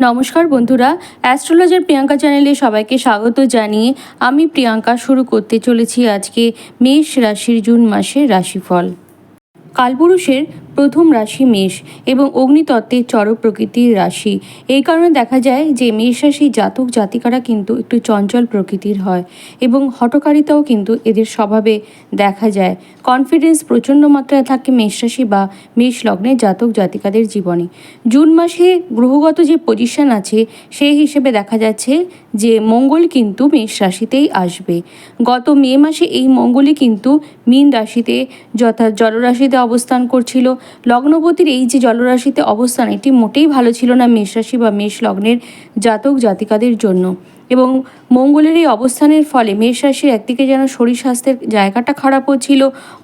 নমস্কার বন্ধুরা, অ্যাস্ট্রোলজার প্রিয়াঙ্কা চ্যানেলে সবাইকে স্বাগত জানিয়ে আমি প্রিয়াঙ্কা শুরু করতে চলেছি আজকে মেষ রাশির জুন মাসের রাশিফল। কালপুরুষের প্রথম রাশি মেষ এবং অগ্নিতত্ত্বের চর প্রকৃতির রাশি। এই কারণে দেখা যায় যে মেষ রাশি জাতক জাতিকারা কিন্তু একটু চঞ্চল প্রকৃতির হয় এবং হঠকারিতাও কিন্তু এদের স্বভাবে দেখা যায়। কনফিডেন্স প্রচণ্ড মাত্রায় থাকে মেষ রাশি বা মেষ লগ্নের জাতক জাতিকাদের জীবনে। জুন মাসে গ্রহগত যে পজিশন আছে সেই হিসেবে দেখা যাচ্ছে যে মঙ্গল কিন্তু মেষ রাশিতেই আসবে। গত মে মাসে এই মঙ্গলই কিন্তু মীন রাশিতে যথাৎ জলরাশিতে অবস্থান করছিল। লগ্নপতির এই যে জলরাশিতে অবস্থান, এটি মোটেই ভালো ছিল না মেষ রাশি বা মেষ লগ্নের জাতক জাতিকাদের জন্য। এবং মঙ্গলের এই অবস্থানের ফলে মেষ রাশির একদিকে যেন শরীর স্বাস্থ্যের জায়গাটা খারাপ হচ্ছিল,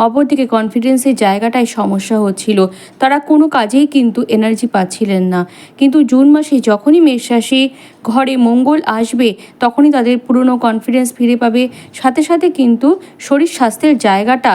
অপরদিকে কনফিডেন্সের জায়গাটায় সমস্যা হচ্ছিল। তারা কোনো কাজেই কিন্তু এনার্জি পাচ্ছিলেন না। কিন্তু জুন মাসে যখনই মেষ রাশি ঘরে মঙ্গল আসবে তখনই তাদের পুরনো কনফিডেন্স ফিরে পাবে, সাথে সাথে কিন্তু শরীর স্বাস্থ্যের জায়গাটা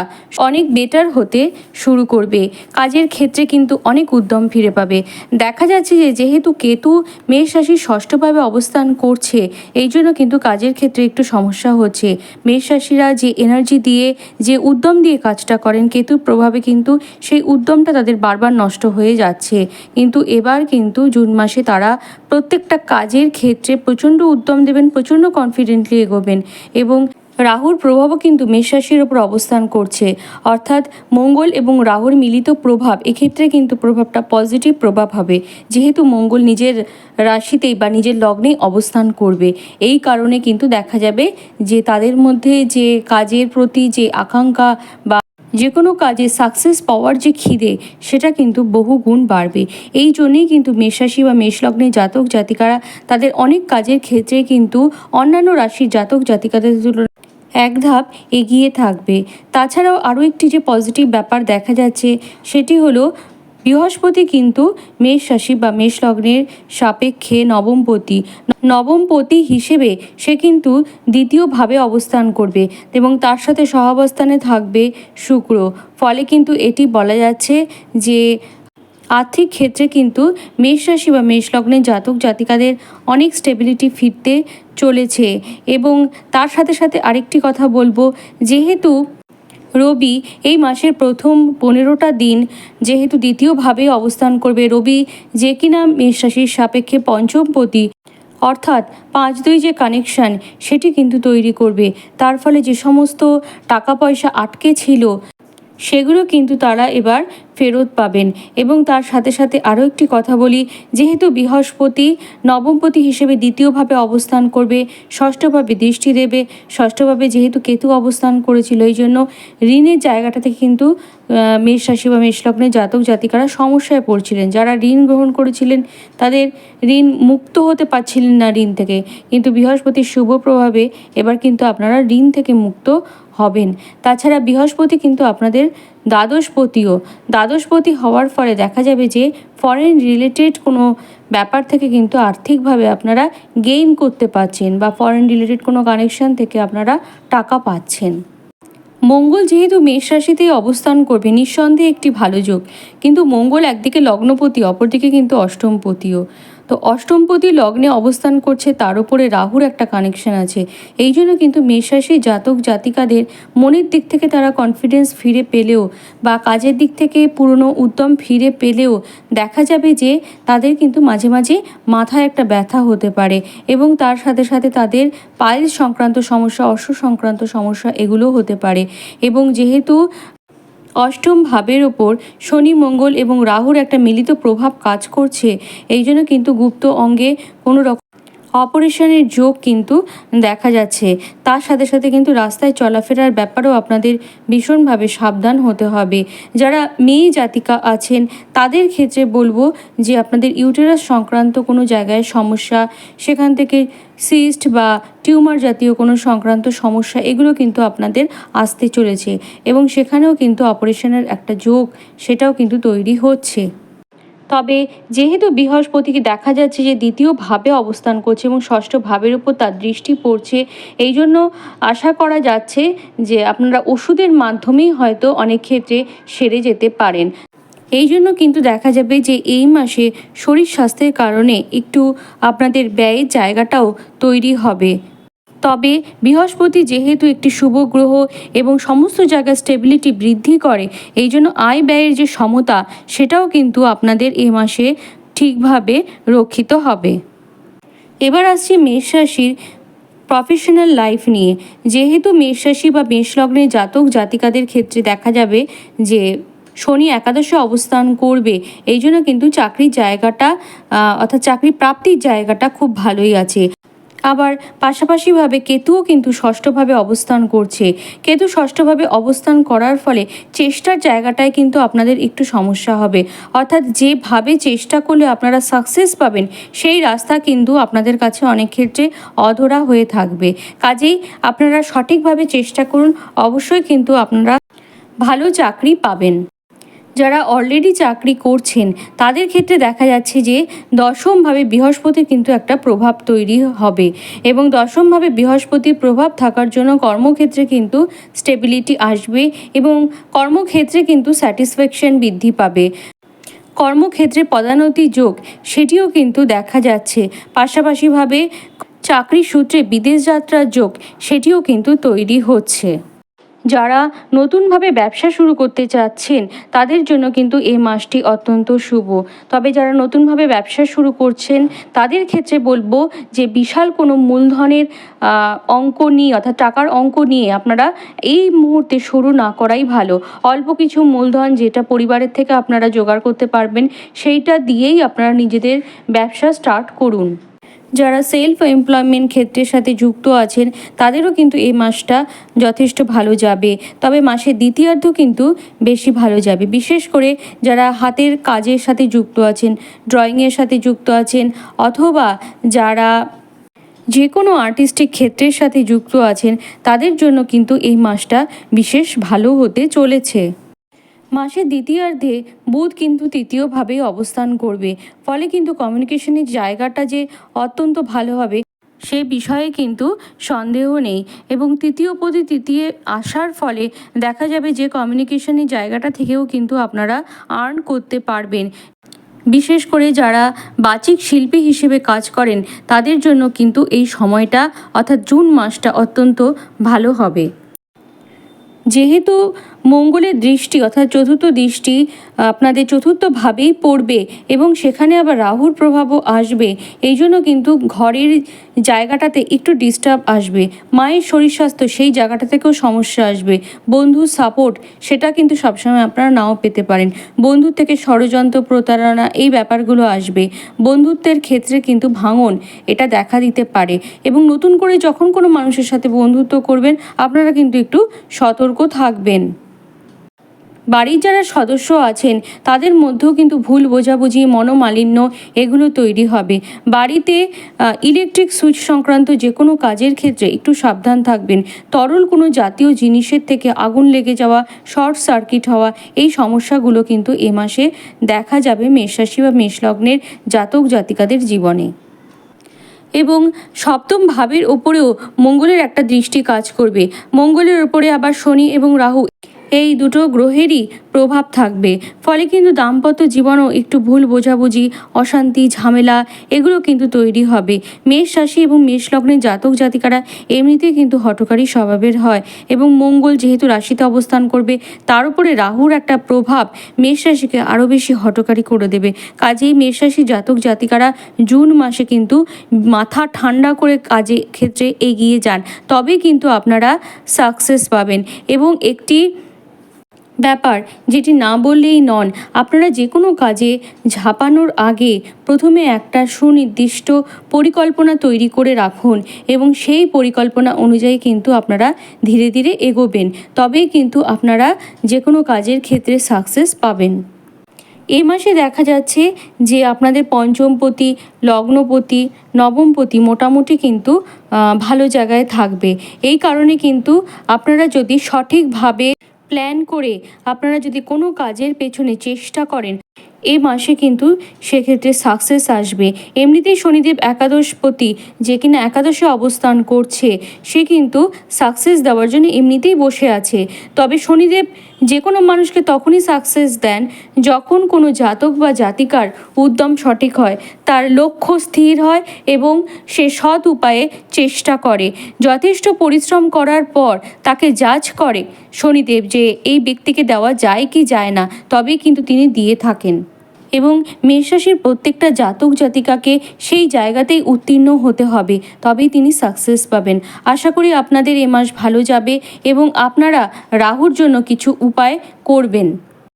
অনেক বেটার হতে শুরু করবে। কাজের ক্ষেত্রে কিন্তু অনেক উদ্যম ফিরে পাবে। দেখা যাচ্ছে যে যেহেতু কেতু মেষ রাশির ষষ্ঠভাবে অবস্থান করছে, এই জন্য কিন্তু কাজের ক্ষেত্রে একটু সমস্যা হচ্ছে। মেষ রাশিরা যে এনার্জি দিয়ে যে উদ্যম দিয়ে কাজটা করেন, কেতুর প্রভাবে কিন্তু সেই উদ্যমটা তাদের বারবার নষ্ট হয়ে যাচ্ছে। কিন্তু এবার কিন্তু জুন মাসে তারা প্রত্যেকটা কাজের ক্ষেত্রে প্রচণ্ড উদ্যম দেবেন, প্রচণ্ড কনফিডেন্টলি এগোবেন। এবং রাহুর প্রভাবও কিন্তু মেষ রাশির ওপর অবস্থান করছে, অর্থাৎ মঙ্গল এবং রাহুর মিলিত প্রভাব, এক্ষেত্রে কিন্তু প্রভাবটা পজিটিভ প্রভাব হবে, যেহেতু মঙ্গল নিজের রাশিতেই বা নিজের লগ্নেই অবস্থান করবে। এই কারণে কিন্তু দেখা যাবে যে তাদের মধ্যে যে কাজের প্রতি যে আকাঙ্ক্ষা বা যে কোনো কাজে সাকসেস পাওয়ার যে খিদে, সেটা কিন্তু বহু গুণ বাড়বে। এই জন্যেই কিন্তু মেষরাশি বা মেষলগ্নের জাতক জাতিকারা তাদের অনেক কাজের ক্ষেত্রে কিন্তু অন্যান্য রাশির জাতক জাতিকাদের তুলনায় এক ধাপ এগিয়ে থাকবে। তাছাড়াও আরও একটি যে পজিটিভ ব্যাপার দেখা যাচ্ছে সেটি হলো বৃহস্পতি কিন্তু মেষ রাশি বা মেষ লগ্নের সাপেক্ষে নবমপতি হিসেবে সে কিন্তু দ্বিতীয়ভাবে অবস্থান করবে এবং তার সাথে সহাবস্থানে থাকবে শুক্র। ফলে কিন্তু এটি বলা যাচ্ছে যে আর্থিক ক্ষেত্রে কিন্তু মেষ রাশি বা মেষ লগ্নের জাতক জাতিকাদের অনেক স্টেবিলিটি ফিরতে চলেছে। এবং তার সাথে সাথে আরেকটি কথা বলবো, যেহেতু রবি এই মাসের প্রথম 15টা দিন যেহেতু দ্বিতীয়ভাবে অবস্থান করবে, রবি যে কিনা মেষ রাশির সাপেক্ষে পঞ্চমপতি, অর্থাৎ 5-2 যে কানেকশান সেটি কিন্তু তৈরি করবে। তার ফলে যে সমস্ত টাকা পয়সা আটকে ছিল সেগুলো কিন্তু তারা এবার ফেরত পাবেন। এবং তার সাথে সাথে আরও একটি কথা বলি, যেহেতু বৃহস্পতি নবমপতি হিসেবে দ্বিতীয়ভাবে অবস্থান করবে, ষষ্ঠভাবে দৃষ্টি দেবে, ষষ্ঠভাবে যেহেতু কেতু অবস্থান করেছিল, এই জন্য ঋণের জায়গাটা থেকে কিন্তু মেষ রাশি বা মেষ লগ্নের জাতক জাতিকারা সমস্যায় পড়ছিলেন। যারা ঋণ গ্রহণ করেছিলেন তাদের ঋণ মুক্ত হতে পারছিলেন না ঋণ থেকে, কিন্তু বৃহস্পতির শুভ প্রভাবে এবার কিন্তু আপনারা ঋণ থেকে মুক্ত হবেন। তাছাড়া বৃহস্পতি কিন্তু আপনাদের দ্বাদশপতি হওয়ার ফলে দেখা যাবে যে ফরেন রিলেটেড কোনো ব্যাপার থেকে কিন্তু আর্থিকভাবে আপনারা গেইন করতে পারছেন বা ফরেন রিলেটেড কোনো কানেকশন থেকে আপনারা টাকা পাচ্ছেন। মঙ্গল যেহেতু মেষ রাশিতেই অবস্থান করবে, নিঃসন্দেহে একটি ভালো যোগ। কিন্তু মঙ্গল একদিকে লগ্নপতি, অপরদিকে কিন্তু অষ্টমপতিও। তো অষ্টমপতি লগ্নে অবস্থান করছে, তার উপরে রাহুর একটা কানেকশন আছে। এই জন্য কিন্তু মেষ রাশির জাতক জাতিকাদের মনের দিক থেকে তারা কনফিডেন্স ফিরে পেলেও বা কাজের দিক থেকে পুরনো উদ্যম ফিরে পেলেও দেখা যাবে যে তাদের কিন্তু মাঝে মাঝে মাথায় একটা ব্যথা হতে পারে এবং তার সাথে সাথে তাদের পাইলস সংক্রান্ত সমস্যা, অশ্ব সংক্রান্ত সমস্যা এগুলোও হতে পারে। এবং যেহেতু অষ্টম ভাবের ওপর শনি মঙ্গল এবং রাহুর একটা মিলিত প্রভাব কাজ করছে, এই জন্য কিন্তু গুপ্ত অঙ্গে কোনো রকম অপারেশনের যোগ কিন্তু দেখা যাচ্ছে। তার সাথে সাথে কিন্তু রাস্তায় চলাফেরার ব্যাপারেও আপনাদের ভীষণভাবে সাবধান হতে হবে। যারা মেয়ে জাতিকা আছেন তাদের ক্ষেত্রে বলবো যে আপনাদের ইউটেরাস সংক্রান্ত কোনো জায়গায় সমস্যা, সেখান থেকে সিস্ট বা টিউমার জাতীয় কোনো সংক্রান্ত সমস্যা, এগুলো কিন্তু আপনাদের আসতে চলেছে এবং সেখানেও কিন্তু অপারেশনের একটা যোগ সেটাও কিন্তু তৈরি হচ্ছে। তবে যেহেতু বৃহস্পতিকে দেখা যাচ্ছে যে দ্বিতীয়ভাবে অবস্থান করছে এবং ষষ্ঠ ভাবের উপর তার দৃষ্টি পড়ছে, এই জন্য আশা করা যাচ্ছে যে আপনারা ওষুধের মাধ্যমেই হয়তো অনেক ক্ষেত্রে সেরে যেতে পারেন। এই জন্য কিন্তু দেখা যাবে যে এই মাসে শরীর স্বাস্থ্যের কারণে একটু আপনাদের ব্যয়ের জায়গাটাও তৈরি হবে। তবে বৃহস্পতি যেহেতু একটি শুভ গ্রহ এবং সমস্ত জায়গায় স্টেবিলিটি বৃদ্ধি করে, এই জন্য আয় ব্যয়ের যে সমতা সেটাও কিন্তু আপনাদের এই মাসে ঠিকভাবে রক্ষিত হবে। এবার আসছি মেষ রাশির প্রফেশনাল লাইফ নিয়ে। যেহেতু মেষ রাশি বা মেষ লগ্নের জাতক জাতিকাদের ক্ষেত্রে দেখা যাবে যে শনি একাদশে অবস্থান করবে, এই জন্য কিন্তু চাকরির জায়গাটা অর্থাৎ চাকরি প্রাপ্তির জায়গাটা খুব ভালোই আছে। আবার পাশাপাশিভাবে কেতুও কিন্তু ষষ্ঠভাবে অবস্থান করছে। কেতু ষষ্ঠভাবে অবস্থান করার ফলে চেষ্টার জায়গাটায় কিন্তু আপনাদের একটু সমস্যা হবে, অর্থাৎ যেভাবে চেষ্টা করলে আপনারা সাকসেস পাবেন সেই রাস্তা কিন্তু আপনাদের কাছে অনেক ক্ষেত্রে অধরা হয়ে থাকবে। কাজেই আপনারা সঠিকভাবে চেষ্টা করুন, অবশ্যই কিন্তু আপনারা ভালো চাকরি পাবেন। যারা অলরেডি চাকরি করছেন তাদের ক্ষেত্রে দেখা যাচ্ছে যে দশমভাবে বৃহস্পতির কিন্তু একটা প্রভাব তৈরি হবে, এবং দশমভাবে বৃহস্পতির প্রভাব থাকার জন্য কর্মক্ষেত্রে কিন্তু স্টেবিলিটি আসবে এবং কর্মক্ষেত্রে কিন্তু স্যাটিসফ্যাকশন বৃদ্ধি পাবে। কর্মক্ষেত্রে পদোন্নতি যোগ সেটিও কিন্তু দেখা যাচ্ছে। পাশাপাশিভাবে চাকরি সূত্রে বিদেশ যাত্রার যোগ সেটিও কিন্তু তৈরি হচ্ছে। যারা নতুনভাবে ব্যবসা শুরু করতে চাচ্ছেন তাদের জন্য কিন্তু এই মাসটি অত্যন্ত শুভ। তবে যারা নতুনভাবে ব্যবসা শুরু করছেন তাদের ক্ষেত্রে বলবো যে বিশাল কোনো মূলধনের অঙ্ক নিয়ে অর্থাৎ টাকার অঙ্ক নিয়ে আপনারা এই মুহূর্তে শুরু না করাই ভালো। অল্প কিছু মূলধন যেটা পরিবারের থেকে আপনারা জোগাড় করতে পারবেন সেইটা দিয়েই আপনারা নিজেদের ব্যবসা স্টার্ট করুন। যারা সেলফ এমপ্লয়মেন্ট ক্ষেত্রের সাথে যুক্ত আছেন তাদেরও কিন্তু এই মাসটা যথেষ্ট ভালো যাবে। তবে মাসের দ্বিতীয়ার্ধ কিন্তু বেশি ভালো যাবে, বিশেষ করে যারা হাতের কাজের সাথে যুক্ত আছেন, ড্রয়িংয়ের সাথে যুক্ত আছেন, অথবা যারা যে কোনো আর্টিস্টিক ক্ষেত্রের সাথে যুক্ত আছেন তাদের জন্য কিন্তু এই মাসটা বিশেষ ভালো হতে চলেছে। মাসের দ্বিতীয়ার্ধে বুধ কিন্তু তৃতীয়ভাবে অবস্থান করবে, ফলে কিন্তু কমিউনিকেশনের জায়গাটা যে অত্যন্ত ভালো হবে সে বিষয়ে কিন্তু সন্দেহ নেই। এবং তৃতীয় আসার ফলে দেখা যাবে যে কমিউনিকেশনের জায়গাটা থেকেও কিন্তু আপনারা আর্ন করতে পারবেন। বিশেষ করে যারা বাচিক শিল্পী হিসেবে কাজ করেন তাদের জন্য কিন্তু এই সময়টা অর্থাৎ জুন মাসটা অত্যন্ত ভালো হবে। যেহেতু মঙ্গলের দৃষ্টি অর্থাৎ চতুর্থ দৃষ্টি আপনাদের চতুর্থভাবেই পড়বে এবং সেখানে আবার রাহুর প্রভাবও আসবে, এই জন্য কিন্তু ঘরের জায়গাটাতে একটু ডিস্টার্ব আসবে। মায়ের শরীর স্বাস্থ্য সেই জায়গাটা থেকেও সমস্যা আসবে। বন্ধুর সাপোর্ট সেটা কিন্তু সবসময় আপনারা নাও পেতে পারেন। বন্ধুর থেকে ষড়যন্ত্র, প্রতারণা এই ব্যাপারগুলো আসবে। বন্ধুত্বের ক্ষেত্রে কিন্তু ভাঙন এটা দেখা দিতে পারে, এবং নতুন করে যখন কোনো মানুষের সাথে বন্ধুত্ব করবেন আপনারা কিন্তু একটু সতর্ক থাকবেন। বাড়ির যারা সদস্য আছেন তাদের মধ্যেও কিন্তু ভুল বোঝাবুঝি, মনোমালিন্য এগুলো তৈরি হবে। বাড়িতে ইলেকট্রিক সুইচ সংক্রান্ত যে কোনো কাজের ক্ষেত্রে একটু সাবধান থাকবেন। তরল কোনো জাতীয় জিনিসের থেকে আগুন লেগে যাওয়া, শর্ট সার্কিট হওয়া এই সমস্যাগুলো কিন্তু এ মাসে দেখা যাবে মেষরাশি বা মেষলগ্নের জাতক জাতিকাদের জীবনে। এবং সপ্তম ভাবের ওপরেও মঙ্গলের একটা দৃষ্টি কাজ করবে। মঙ্গলের ওপরে আবার শনি এবং রাহু এই দুটো গ্রহেরই প্রভাব থাকবে, ফলে কিন্তু দাম্পত্য জীবনও একটু ভুল বোঝাবুঝি, অশান্তি, ঝামেলা এগুলো কিন্তু তৈরি হবে। মেষ রাশি এবং মেষ লগ্নের জাতক জাতিকারা এমনিতেই কিন্তু হঠকারী স্বভাবের হয়, এবং মঙ্গল যেহেতু রাশিতে অবস্থান করবে তার উপরে রাহুর একটা প্রভাব মেষ রাশিকে আরও বেশি হঠকারী করে দেবে। কাজেই মেষ রাশির জাতক জাতিকারা জুন মাসে কিন্তু মাথা ঠান্ডা করে কাজের ক্ষেত্রে এগিয়ে যান, তবে কিন্তু আপনারা সাকসেস পাবেন। এবং একটি ব্যাপার যেটি না বললেই নন, আপনারা যে কোনো কাজে ঝাঁপানোর আগে প্রথমে একটা সুনির্দিষ্ট পরিকল্পনা তৈরি করে রাখুন, এবং সেই পরিকল্পনা অনুযায়ী কিন্তু আপনারা ধীরে ধীরে এগোবেন, তবেই কিন্তু আপনারা যে কোনো কাজের ক্ষেত্রে সাকসেস পাবেন। এই মাসে দেখা যাচ্ছে যে আপনাদের পঞ্চমপতি, লগ্নপতি, নবমপতি মোটামুটি কিন্তু ভালো জায়গায় থাকবে। এই কারণে কিন্তু আপনারা যদি সঠিকভাবে প্ল্যান করে আপনারা যদি কোনো কাজের পেছনে চেষ্টা করেন এই মাসে কিন্তু সেক্ষেত্রে সাকসেস আসবে। এমনিতেই শনিদেব একাদশপতি, যে কিনা একাদশে অবস্থান করছে, সে কিন্তু সাকসেস দেওয়ার জন্য এমনিতেই বসে আছে। তবে শনিদেব যে কোনো মানুষকে তখনই সাকসেস দেন যখন কোনো জাতক বা জাতিকার উদ্যম সঠিক হয়, তার লক্ষ্য স্থির হয় এবং সে সৎ উপায়ে চেষ্টা করে। যথেষ্ট পরিশ্রম করার পর তাকে জাজ করে শনিদেব যে এই ব্যক্তিকে দেওয়া যায় কি যায় না, তবেই কিন্তু তিনি দিয়ে থাকেন। এবং মেষ রাশির প্রত্যেকটা জাতক জাতিকাকে সেই জায়গাতেই উত্তীর্ণ হতে হবে, তবেই তিনি সাকসেস পাবেন। আশা করি আপনাদের এ মাস ভালো যাবে এবং আপনারা রাহুর জন্য কিছু উপায় করবেন।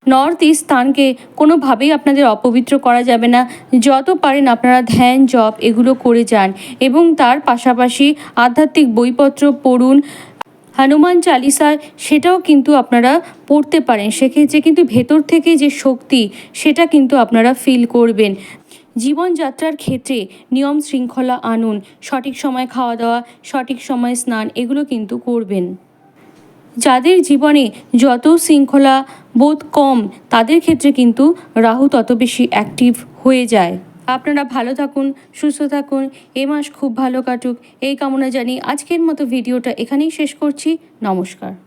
নর্থ ইস্ট স্থানকে কোনোভাবেই আপনাদের অপবিত্র করা যাবে না। যত পারেন আপনারা ধ্যান জপ এগুলো করে যান এবং তার পাশাপাশি আধ্যাত্মিক বইপত্র পড়ুন। হনুমান চালিসা সেটাও কিন্তু আপনারা পড়তে পারেন, সেক্ষেত্রে কিন্তু ভেতর থেকে যে শক্তি সেটা কিন্তু আপনারা ফিল করবেন। জীবনযাত্রার ক্ষেত্রে নিয়ম শৃঙ্খলা আনুন, সঠিক সময় খাওয়া দাওয়া, সঠিক সময় স্নান এগুলো কিন্তু করবেন। যাদের জীবনে যত শৃঙ্খলা বোধ কম, তাদের ক্ষেত্রে কিন্তু রাহু তত বেশি অ্যাক্টিভ হয়ে যায়। আপনারা ভালো থাকুন, সুস্থ থাকুন, এ মাস খুব ভালো কাটুক এই কামনা জানি আজকের মতো ভিডিওটা এখানেই শেষ করছি। নমস্কার।